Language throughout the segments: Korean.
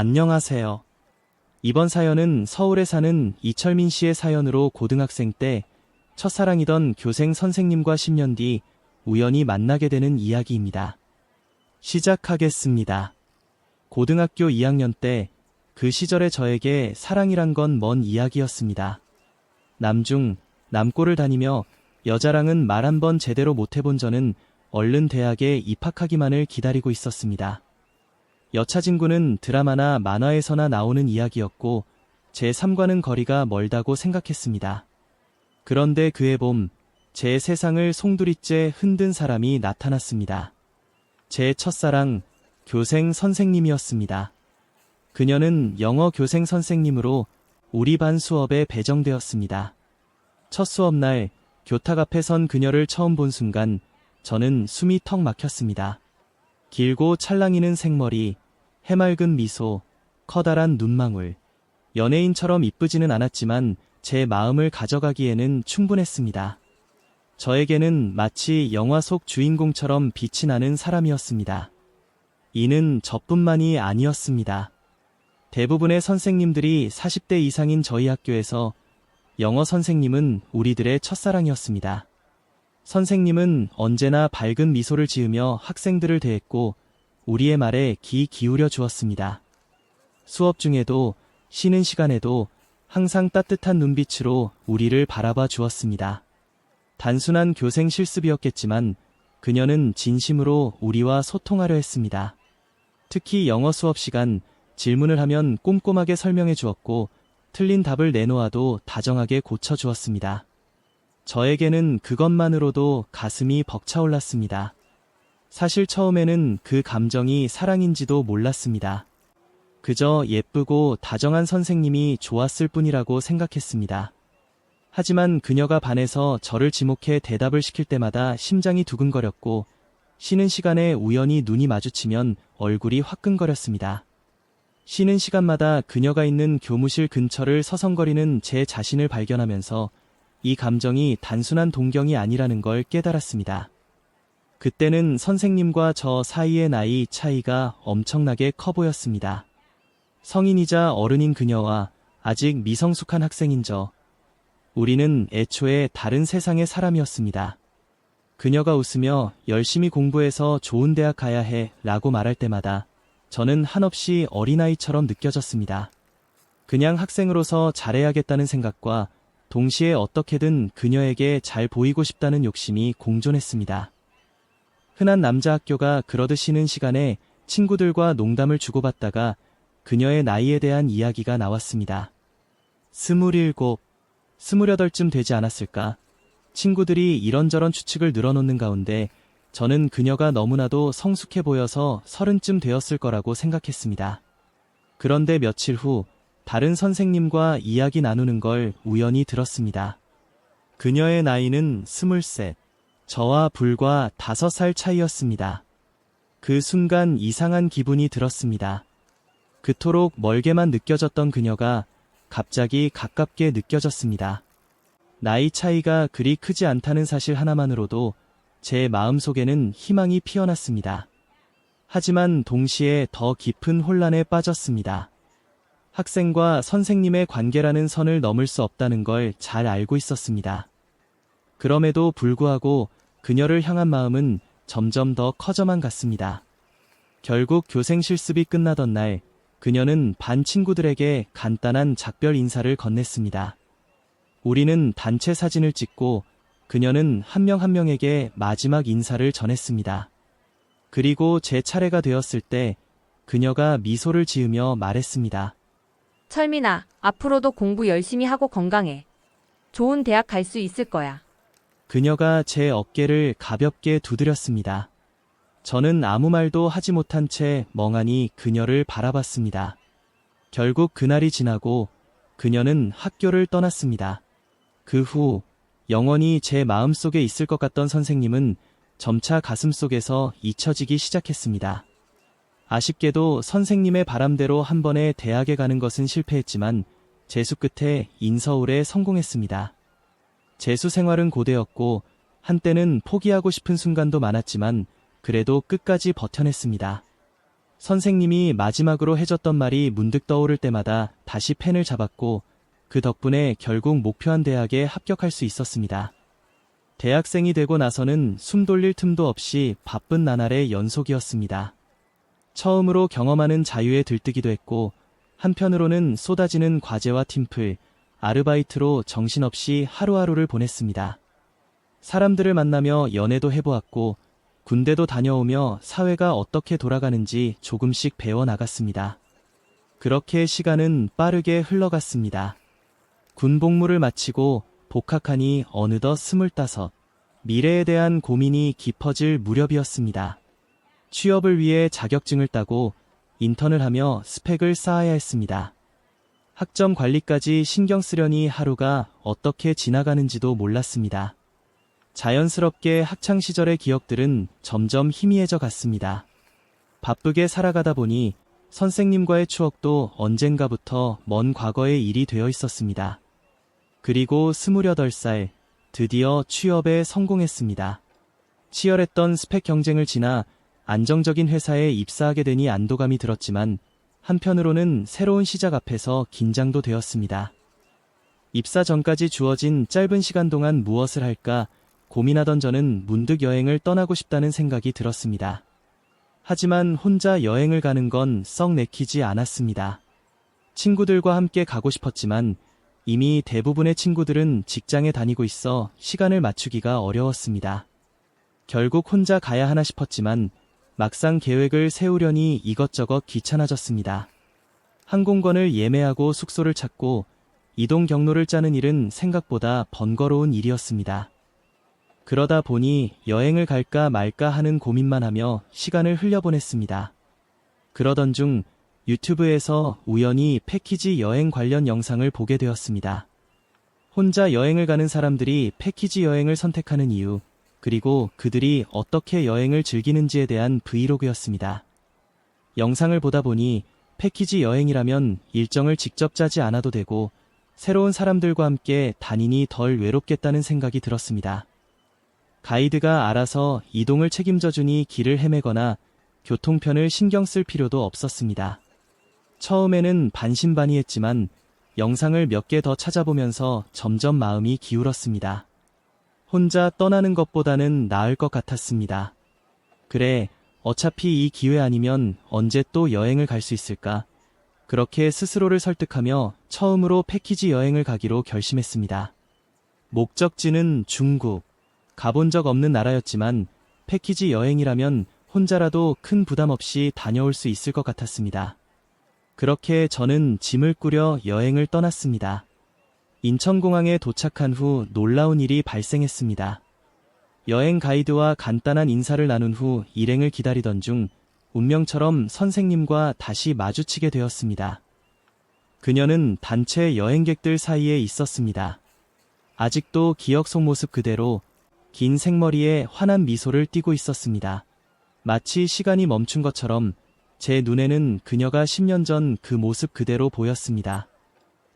안녕하세요. 이번 사연은 서울에 사는 이철민 씨의 사연으로 고등학생 때 첫사랑이던 교생 선생님과 10년 뒤 우연히 만나게 되는 이야기입니다. 시작하겠습니다. 고등학교 2학년 때 그 시절의 저에게 사랑이란 건 먼 이야기였습니다. 남중, 남고를 다니며 여자랑은 말 한 번 제대로 못 해본 저는 얼른 대학에 입학하기만을 기다리고 있었습니다. 여차진구는 드라마나 만화에서나 나오는 이야기였고 제 삶과는 거리가 멀다고 생각했습니다. 그런데 그해 봄, 제 세상을 송두리째 흔든 사람이 나타났습니다. 제 첫사랑, 교생 선생님이었습니다. 그녀는 영어 교생 선생님으로 우리 반 수업에 배정되었습니다. 첫 수업날 교탁 앞에 선 그녀를 처음 본 순간 저는 숨이 턱 막혔습니다. 길고 찰랑이는 생머리, 해맑은 미소, 커다란 눈망울. 연예인처럼 이쁘지는 않았지만 제 마음을 가져가기에는 충분했습니다. 저에게는 마치 영화 속 주인공처럼 빛이 나는 사람이었습니다. 이는 저뿐만이 아니었습니다. 대부분의 선생님들이 40대 이상인 저희 학교에서 영어 선생님은 우리들의 첫사랑이었습니다. 선생님은 언제나 밝은 미소를 지으며 학생들을 대했고 우리의 말에 귀 기울여 주었습니다. 수업 중에도 쉬는 시간에도 항상 따뜻한 눈빛으로 우리를 바라봐 주었습니다. 단순한 교생 실습이었겠지만 그녀는 진심으로 우리와 소통하려 했습니다. 특히 영어 수업 시간 질문을 하면 꼼꼼하게 설명해 주었고 틀린 답을 내놓아도 다정하게 고쳐주었습니다. 저에게는 그것만으로도 가슴이 벅차올랐습니다. 사실 처음에는 그 감정이 사랑인지도 몰랐습니다. 그저 예쁘고 다정한 선생님이 좋았을 뿐이라고 생각했습니다. 하지만 그녀가 반에서 저를 지목해 대답을 시킬 때마다 심장이 두근거렸고 쉬는 시간에 우연히 눈이 마주치면 얼굴이 화끈거렸습니다. 쉬는 시간마다 그녀가 있는 교무실 근처를 서성거리는 제 자신을 발견하면서 이 감정이 단순한 동경이 아니라는 걸 깨달았습니다. 그때는 선생님과 저 사이의 나이 차이가 엄청나게 커 보였습니다. 성인이자 어른인 그녀와 아직 미성숙한 학생인 저. 우리는 애초에 다른 세상의 사람이었습니다. 그녀가 웃으며 열심히 공부해서 좋은 대학 가야 해 라고 말할 때마다 저는 한없이 어린아이처럼 느껴졌습니다. 그냥 학생으로서 잘해야겠다는 생각과 동시에 어떻게든 그녀에게 잘 보이고 싶다는 욕심이 공존했습니다. 흔한 남자 학교가 그러듯 쉬는 시간에 친구들과 농담을 주고받다가 그녀의 나이에 대한 이야기가 나왔습니다. 27, 28쯤 되지 않았을까? 친구들이 이런저런 추측을 늘어놓는 가운데 저는 그녀가 너무나도 성숙해 보여서 30쯤 되었을 거라고 생각했습니다. 그런데 며칠 후 다른 선생님과 이야기 나누는 걸 우연히 들었습니다. 그녀의 나이는 23, 저와 불과 5살 차이였습니다. 그 순간 이상한 기분이 들었습니다. 그토록 멀게만 느껴졌던 그녀가 갑자기 가깝게 느껴졌습니다. 나이 차이가 그리 크지 않다는 사실 하나만으로도 제 마음속에는 희망이 피어났습니다. 하지만 동시에 더 깊은 혼란에 빠졌습니다. 학생과 선생님의 관계라는 선을 넘을 수 없다는 걸 잘 알고 있었습니다. 그럼에도 불구하고 그녀를 향한 마음은 점점 더 커져만 갔습니다. 결국 교생 실습이 끝나던 날 그녀는 반 친구들에게 간단한 작별 인사를 건넸습니다. 우리는 단체 사진을 찍고 그녀는 한 명 한 명에게 마지막 인사를 전했습니다. 그리고 제 차례가 되었을 때 그녀가 미소를 지으며 말했습니다. 철민아, 앞으로도 공부 열심히 하고 건강해. 좋은 대학 갈 수 있을 거야. 그녀가 제 어깨를 가볍게 두드렸습니다. 저는 아무 말도 하지 못한 채 멍하니 그녀를 바라봤습니다. 결국 그날이 지나고 그녀는 학교를 떠났습니다. 그 후 영원히 제 마음속에 있을 것 같던 선생님은 점차 가슴속에서 잊혀지기 시작했습니다. 아쉽게도 선생님의 바람대로 한 번에 대학에 가는 것은 실패했지만 재수 끝에 인서울에 성공했습니다. 재수 생활은 고되었고 한때는 포기하고 싶은 순간도 많았지만 그래도 끝까지 버텨냈습니다. 선생님이 마지막으로 해줬던 말이 문득 떠오를 때마다 다시 펜을 잡았고 그 덕분에 결국 목표한 대학에 합격할 수 있었습니다. 대학생이 되고 나서는 숨 돌릴 틈도 없이 바쁜 나날의 연속이었습니다. 처음으로 경험하는 자유에 들뜨기도 했고 한편으로는 쏟아지는 과제와 팀플, 아르바이트로 정신없이 하루하루를 보냈습니다. 사람들을 만나며 연애도 해보았고 군대도 다녀오며 사회가 어떻게 돌아가는지 조금씩 배워나갔습니다. 그렇게 시간은 빠르게 흘러갔습니다. 군 복무를 마치고 복학하니 어느덧 25. 미래에 대한 고민이 깊어질 무렵이었습니다. 취업을 위해 자격증을 따고 인턴을 하며 스펙을 쌓아야 했습니다. 학점 관리까지 신경 쓰려니 하루가 어떻게 지나가는지도 몰랐습니다. 자연스럽게 학창시절의 기억들은 점점 희미해져 갔습니다. 바쁘게 살아가다 보니 선생님과의 추억도 언젠가부터 먼 과거의 일이 되어 있었습니다. 그리고 28살, 드디어 취업에 성공했습니다. 치열했던 스펙 경쟁을 지나 안정적인 회사에 입사하게 되니 안도감이 들었지만 한편으로는 새로운 시작 앞에서 긴장도 되었습니다. 입사 전까지 주어진 짧은 시간 동안 무엇을 할까 고민하던 저는 문득 여행을 떠나고 싶다는 생각이 들었습니다. 하지만 혼자 여행을 가는 건 썩 내키지 않았습니다. 친구들과 함께 가고 싶었지만 이미 대부분의 친구들은 직장에 다니고 있어 시간을 맞추기가 어려웠습니다. 결국 혼자 가야 하나 싶었지만 막상 계획을 세우려니 이것저것 귀찮아졌습니다. 항공권을 예매하고 숙소를 찾고 이동 경로를 짜는 일은 생각보다 번거로운 일이었습니다. 그러다 보니 여행을 갈까 말까 하는 고민만 하며 시간을 흘려보냈습니다. 그러던 중 유튜브에서 우연히 패키지 여행 관련 영상을 보게 되었습니다. 혼자 여행을 가는 사람들이 패키지 여행을 선택하는 이유, 그리고 그들이 어떻게 여행을 즐기는지에 대한 브이로그였습니다. 영상을 보다 보니 패키지 여행이라면 일정을 직접 짜지 않아도 되고 새로운 사람들과 함께 다니니 덜 외롭겠다는 생각이 들었습니다. 가이드가 알아서 이동을 책임져주니 길을 헤매거나 교통편을 신경 쓸 필요도 없었습니다. 처음에는 반신반의했지만 영상을 몇 개 더 찾아보면서 점점 마음이 기울었습니다. 혼자 떠나는 것보다는 나을 것 같았습니다. 그래, 어차피 이 기회 아니면 언제 또 여행을 갈 수 있을까? 그렇게 스스로를 설득하며 처음으로 패키지 여행을 가기로 결심했습니다. 목적지는 중국. 가본 적 없는 나라였지만 패키지 여행이라면 혼자라도 큰 부담 없이 다녀올 수 있을 것 같았습니다. 그렇게 저는 짐을 꾸려 여행을 떠났습니다. 인천공항에 도착한 후 놀라운 일이 발생했습니다. 여행 가이드와 간단한 인사를 나눈 후 일행을 기다리던 중 운명처럼 선생님과 다시 마주치게 되었습니다. 그녀는 단체 여행객들 사이에 있었습니다. 아직도 기억 속 모습 그대로 긴 생머리에 환한 미소를 띠고 있었습니다. 마치 시간이 멈춘 것처럼 제 눈에는 그녀가 10년 전 그 모습 그대로 보였습니다.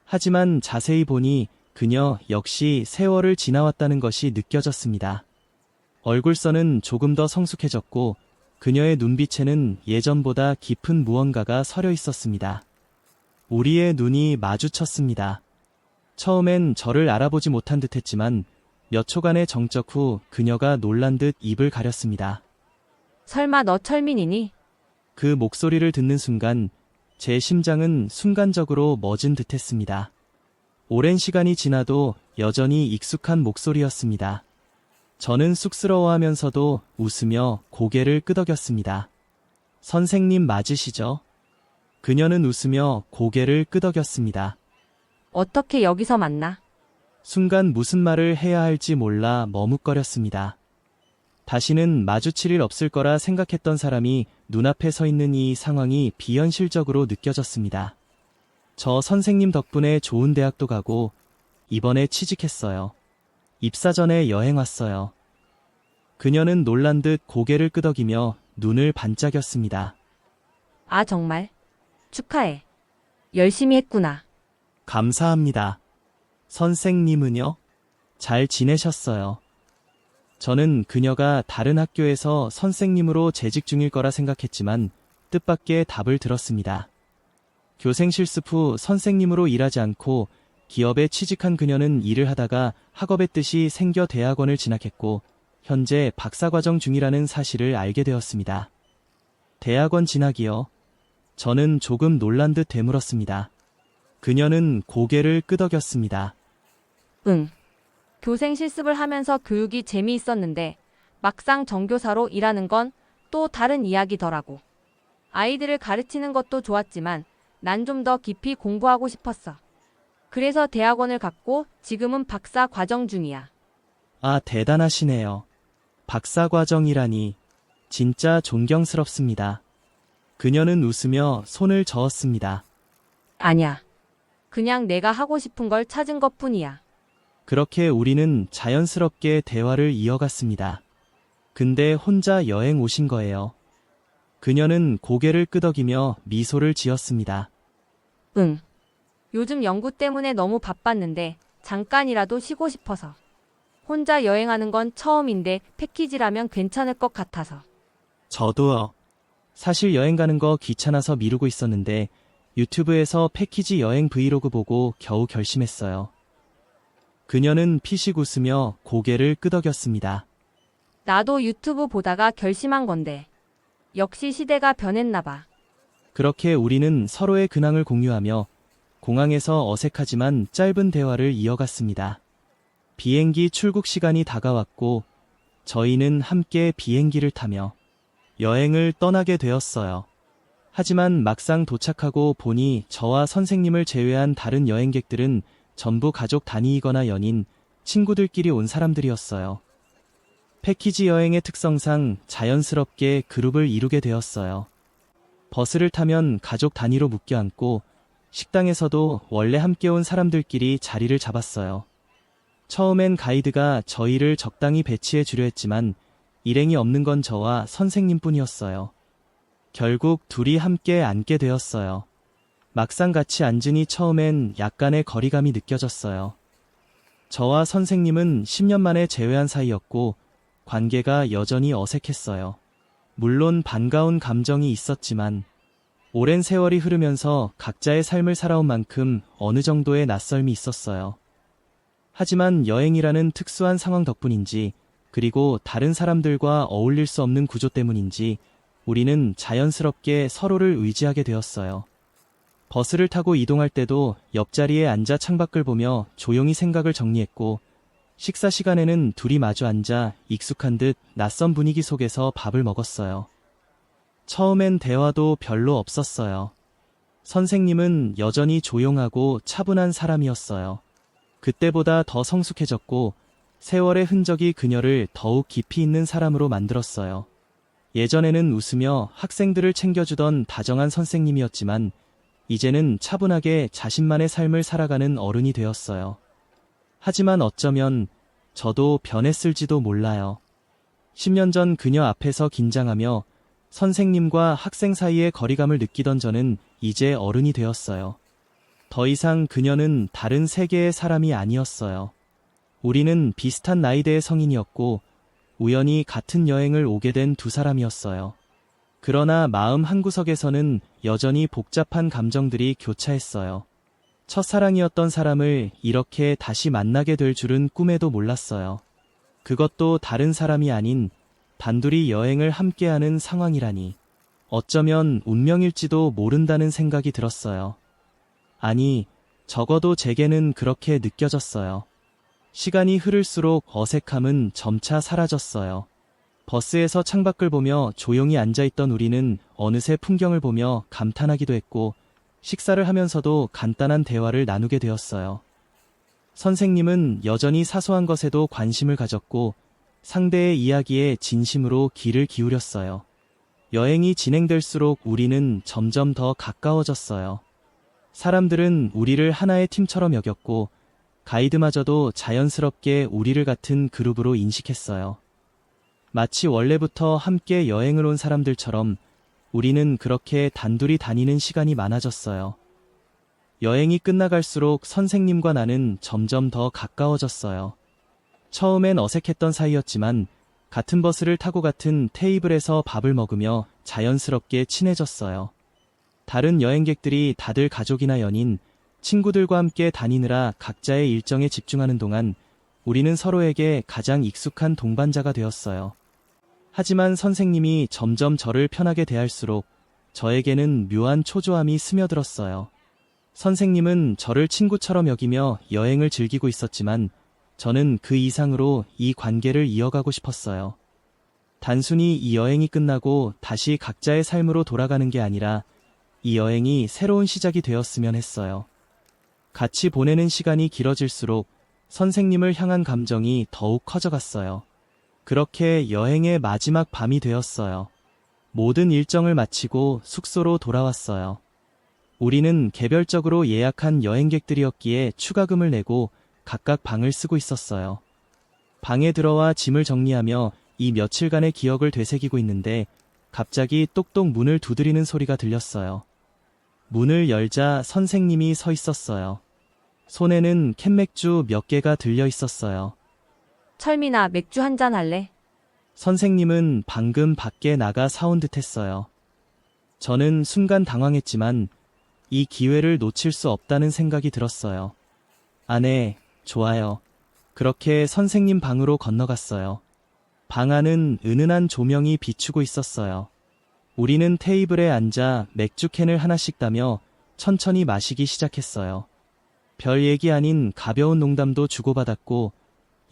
하지만 자세히 보니 그녀 역시 세월을 지나왔다는 것이 느껴졌습니다. 얼굴선은 조금 더 성숙해졌고 그녀의 눈빛에는 예전보다 깊은 무언가가 서려 있었습니다. 우리의 눈이 마주쳤습니다. 처음엔 저를 알아보지 못한 듯 했지만 몇 초간의 정적 후 그녀가 놀란 듯 입을 가렸습니다. 설마 너 철민이니? 그 목소리를 듣는 순간 제 심장은 순간적으로 멎은 듯 했습니다. 오랜 시간이 지나도 여전히 익숙한 목소리였습니다. 저는 쑥스러워하면서도 웃으며 고개를 끄덕였습니다. 선생님 맞으시죠? 그녀는 웃으며 고개를 끄덕였습니다. 어떻게 여기서 만나? 순간 무슨 말을 해야 할지 몰라 머뭇거렸습니다. 다시는 마주칠 일 없을 거라 생각했던 사람이 눈앞에 서 있는 이 상황이 비현실적으로 느껴졌습니다. 저 선생님 덕분에 좋은 대학도 가고 이번에 취직했어요. 입사 전에 여행 왔어요. 그녀는 놀란 듯 고개를 끄덕이며 눈을 반짝였습니다. 아, 정말? 축하해. 열심히 했구나. 감사합니다. 선생님은요? 잘 지내셨어요? 저는 그녀가 다른 학교에서 선생님으로 재직 중일 거라 생각했지만 뜻밖의 답을 들었습니다. 교생 실습 후 선생님으로 일하지 않고 기업에 취직한 그녀는 일을 하다가 학업의 뜻이 생겨 대학원을 진학했고 현재 박사과정 중이라는 사실을 알게 되었습니다. 대학원 진학이요? 저는 조금 놀란 듯 되물었습니다. 그녀는 고개를 끄덕였습니다. 응. 교생 실습을 하면서 교육이 재미있었는데 막상 정교사로 일하는 건 또 다른 이야기더라고. 아이들을 가르치는 것도 좋았지만 난 좀 더 깊이 공부하고 싶었어. 그래서 대학원을 갔고 지금은 박사 과정 중이야. 아, 대단하시네요. 박사과정이라니 진짜 존경스럽습니다. 그녀는 웃으며 손을 저었습니다. 아니야. 그냥 내가 하고 싶은 걸 찾은 것뿐이야. 그렇게 우리는 자연스럽게 대화를 이어갔습니다. 근데 혼자 여행 오신 거예요. 그녀는 고개를 끄덕이며 미소를 지었습니다. 응. 요즘 연구 때문에 너무 바빴는데 잠깐이라도 쉬고 싶어서. 혼자 여행하는 건 처음인데 패키지라면 괜찮을 것 같아서. 저도요. 사실 여행 가는 거 귀찮아서 미루고 있었는데 유튜브에서 패키지 여행 브이로그 보고 겨우 결심했어요. 그녀는 피식 웃으며 고개를 끄덕였습니다. 나도 유튜브 보다가 결심한 건데. 역시 시대가 변했나 봐. 그렇게 우리는 서로의 근황을 공유하며 공항에서 어색하지만 짧은 대화를 이어갔습니다. 비행기 출국 시간이 다가왔고 저희는 함께 비행기를 타며 여행을 떠나게 되었어요. 하지만 막상 도착하고 보니 저와 선생님을 제외한 다른 여행객들은 전부 가족 단위이거나 연인, 친구들끼리 온 사람들이었어요. 패키지 여행의 특성상 자연스럽게 그룹을 이루게 되었어요. 버스를 타면 가족 단위로 묶여 앉고 식당에서도 원래 함께 온 사람들끼리 자리를 잡았어요. 처음엔 가이드가 저희를 적당히 배치해 주려 했지만 일행이 없는 건 저와 선생님뿐이었어요. 결국 둘이 함께 앉게 되었어요. 막상 같이 앉으니 처음엔 약간의 거리감이 느껴졌어요. 저와 선생님은 10년 만에 재회한 사이였고 관계가 여전히 어색했어요. 물론 반가운 감정이 있었지만 오랜 세월이 흐르면서 각자의 삶을 살아온 만큼 어느 정도의 낯설미 있었어요. 하지만 여행이라는 특수한 상황 덕분인지 그리고 다른 사람들과 어울릴 수 없는 구조 때문인지 우리는 자연스럽게 서로를 의지하게 되었어요. 버스를 타고 이동할 때도 옆자리에 앉아 창밖을 보며 조용히 생각을 정리했고 식사 시간에는 둘이 마주 앉아 익숙한 듯 낯선 분위기 속에서 밥을 먹었어요. 처음엔 대화도 별로 없었어요. 선생님은 여전히 조용하고 차분한 사람이었어요. 그때보다 더 성숙해졌고 세월의 흔적이 그녀를 더욱 깊이 있는 사람으로 만들었어요. 예전에는 웃으며 학생들을 챙겨주던 다정한 선생님이었지만 이제는 차분하게 자신만의 삶을 살아가는 어른이 되었어요. 하지만 어쩌면 저도 변했을지도 몰라요. 10년 전 그녀 앞에서 긴장하며 선생님과 학생 사이의 거리감을 느끼던 저는 이제 어른이 되었어요. 더 이상 그녀는 다른 세계의 사람이 아니었어요. 우리는 비슷한 나이대의 성인이었고 우연히 같은 여행을 오게 된 두 사람이었어요. 그러나 마음 한구석에서는 여전히 복잡한 감정들이 교차했어요. 첫사랑이었던 사람을 이렇게 다시 만나게 될 줄은 꿈에도 몰랐어요. 그것도 다른 사람이 아닌 단둘이 여행을 함께하는 상황이라니. 어쩌면 운명일지도 모른다는 생각이 들었어요. 아니, 적어도 제게는 그렇게 느껴졌어요. 시간이 흐를수록 어색함은 점차 사라졌어요. 버스에서 창밖을 보며 조용히 앉아있던 우리는 어느새 풍경을 보며 감탄하기도 했고 식사를 하면서도 간단한 대화를 나누게 되었어요. 선생님은 여전히 사소한 것에도 관심을 가졌고 상대의 이야기에 진심으로 귀를 기울였어요. 여행이 진행될수록 우리는 점점 더 가까워졌어요. 사람들은 우리를 하나의 팀처럼 여겼고 가이드마저도 자연스럽게 우리를 같은 그룹으로 인식했어요. 마치 원래부터 함께 여행을 온 사람들처럼 우리는 그렇게 단둘이 다니는 시간이 많아졌어요. 여행이 끝나갈수록 선생님과 나는 점점 더 가까워졌어요. 처음엔 어색했던 사이였지만 같은 버스를 타고 같은 테이블에서 밥을 먹으며 자연스럽게 친해졌어요. 다른 여행객들이 다들 가족이나 연인, 친구들과 함께 다니느라 각자의 일정에 집중하는 동안 우리는 서로에게 가장 익숙한 동반자가 되었어요. 하지만 선생님이 점점 저를 편하게 대할수록 저에게는 묘한 초조함이 스며들었어요. 선생님은 저를 친구처럼 여기며 여행을 즐기고 있었지만 저는 그 이상으로 이 관계를 이어가고 싶었어요. 단순히 이 여행이 끝나고 다시 각자의 삶으로 돌아가는 게 아니라 이 여행이 새로운 시작이 되었으면 했어요. 같이 보내는 시간이 길어질수록 선생님을 향한 감정이 더욱 커져갔어요. 그렇게 여행의 마지막 밤이 되었어요. 모든 일정을 마치고 숙소로 돌아왔어요. 우리는 개별적으로 예약한 여행객들이었기에 추가금을 내고 각각 방을 쓰고 있었어요. 방에 들어와 짐을 정리하며 이 며칠간의 기억을 되새기고 있는데 갑자기 똑똑 문을 두드리는 소리가 들렸어요. 문을 열자 선생님이 서 있었어요. 손에는 캔맥주 몇 개가 들려 있었어요. 철민아, 맥주 한잔 할래? 선생님은 방금 밖에 나가 사온 듯 했어요. 저는 순간 당황했지만 이 기회를 놓칠 수 없다는 생각이 들었어요. 아, 네, 좋아요. 그렇게 선생님 방으로 건너갔어요. 방 안은 은은한 조명이 비추고 있었어요. 우리는 테이블에 앉아 맥주캔을 하나씩 따며 천천히 마시기 시작했어요. 별 얘기 아닌 가벼운 농담도 주고받았고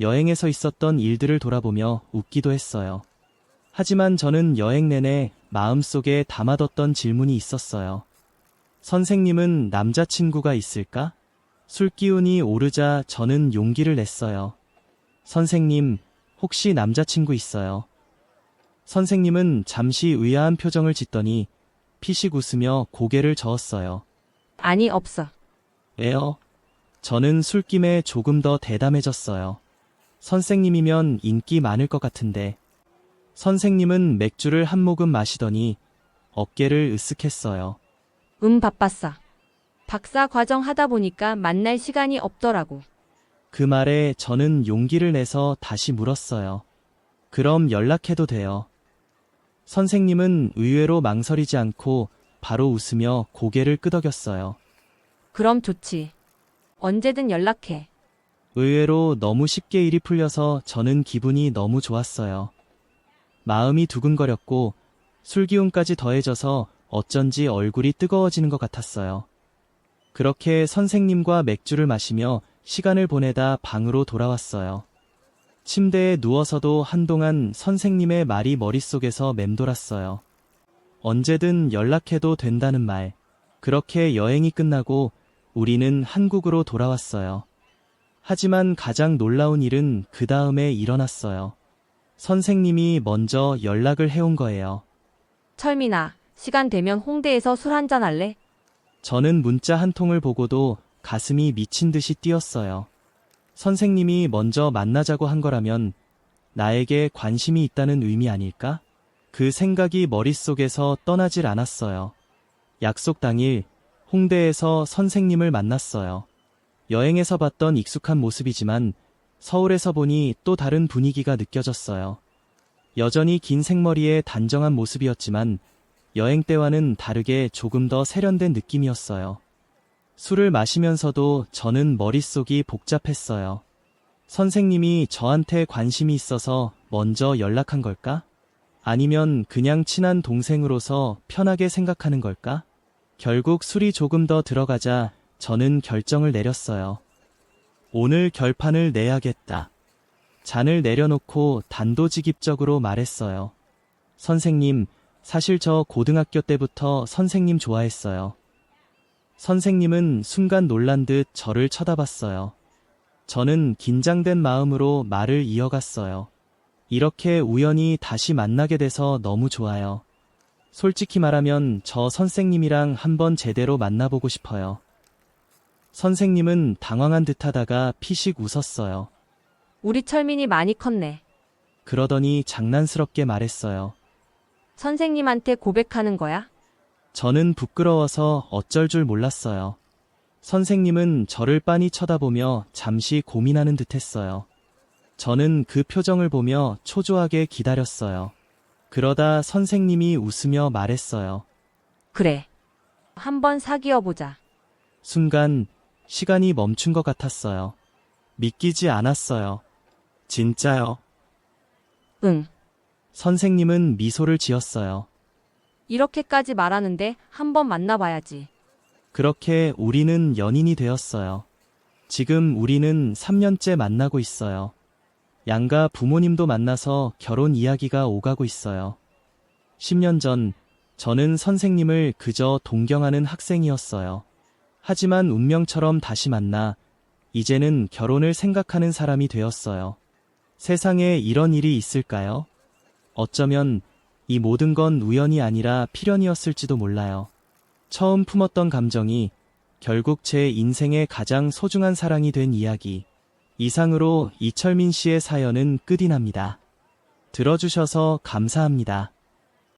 여행에서 있었던 일들을 돌아보며 웃기도 했어요. 하지만 저는 여행 내내 마음속에 담아뒀던 질문이 있었어요. 선생님은 남자친구가 있을까? 술기운이 오르자 저는 용기를 냈어요. 선생님, 혹시 남자친구 있어요? 선생님은 잠시 의아한 표정을 짓더니 피식 웃으며 고개를 저었어요. 아니, 없어. 왜요? 저는 술김에 조금 더 대담해졌어요. 선생님이면 인기 많을 것 같은데. 선생님은 맥주를 한 모금 마시더니 어깨를 으쓱했어요. 바빴어. 박사 과정 하다 보니까 만날 시간이 없더라고. 그 말에 저는 용기를 내서 다시 물었어요. 그럼 연락해도 돼요. 선생님은 의외로 망설이지 않고 바로 웃으며 고개를 끄덕였어요. 그럼 좋지. 언제든 연락해. 의외로 너무 쉽게 일이 풀려서 저는 기분이 너무 좋았어요. 마음이 두근거렸고 술기운까지 더해져서 어쩐지 얼굴이 뜨거워지는 것 같았어요. 그렇게 선생님과 맥주를 마시며 시간을 보내다 방으로 돌아왔어요. 침대에 누워서도 한동안 선생님의 말이 머릿속에서 맴돌았어요. 언제든 연락해도 된다는 말. 그렇게 여행이 끝나고 우리는 한국으로 돌아왔어요. 하지만 가장 놀라운 일은 그 다음에 일어났어요. 선생님이 먼저 연락을 해온 거예요. 철민아, 시간 되면 홍대에서 술 한잔 할래? 저는 문자 한 통을 보고도 가슴이 미친 듯이 뛰었어요. 선생님이 먼저 만나자고 한 거라면 나에게 관심이 있다는 의미 아닐까? 그 생각이 머릿속에서 떠나질 않았어요. 약속 당일 홍대에서 선생님을 만났어요. 여행에서 봤던 익숙한 모습이지만 서울에서 보니 또 다른 분위기가 느껴졌어요. 여전히 긴 생머리에 단정한 모습이었지만 여행 때와는 다르게 조금 더 세련된 느낌이었어요. 술을 마시면서도 저는 머릿속이 복잡했어요. 선생님이 저한테 관심이 있어서 먼저 연락한 걸까? 아니면 그냥 친한 동생으로서 편하게 생각하는 걸까? 결국 술이 조금 더 들어가자 저는 결정을 내렸어요. 오늘 결판을 내야겠다. 잔을 내려놓고 단도직입적으로 말했어요. 선생님, 사실 저 고등학교 때부터 선생님 좋아했어요. 선생님은 순간 놀란 듯 저를 쳐다봤어요. 저는 긴장된 마음으로 말을 이어갔어요. 이렇게 우연히 다시 만나게 돼서 너무 좋아요. 솔직히 말하면 저 선생님이랑 한번 제대로 만나보고 싶어요. 선생님은 당황한 듯하다가 피식 웃었어요. 우리 철민이 많이 컸네. 그러더니 장난스럽게 말했어요. 선생님한테 고백하는 거야? 저는 부끄러워서 어쩔 줄 몰랐어요. 선생님은 저를 빤히 쳐다보며 잠시 고민하는 듯했어요. 저는 그 표정을 보며 초조하게 기다렸어요. 그러다 선생님이 웃으며 말했어요. 그래. 한번 사귀어보자. 순간 시간이 멈춘 것 같았어요. 믿기지 않았어요. 진짜요? 응. 선생님은 미소를 지었어요. 이렇게까지 말하는데 한번 만나봐야지. 그렇게 우리는 연인이 되었어요. 지금 우리는 3년째 만나고 있어요. 양가 부모님도 만나서 결혼 이야기가 오가고 있어요. 10년 전 저는 선생님을 그저 동경하는 학생이었어요. 하지만 운명처럼 다시 만나 이제는 결혼을 생각하는 사람이 되었어요. 세상에 이런 일이 있을까요? 어쩌면 이 모든 건 우연이 아니라 필연이었을지도 몰라요. 처음 품었던 감정이 결국 제 인생의 가장 소중한 사랑이 된 이야기. 이상으로 이철민 씨의 사연은 끝이 납니다. 들어주셔서 감사합니다.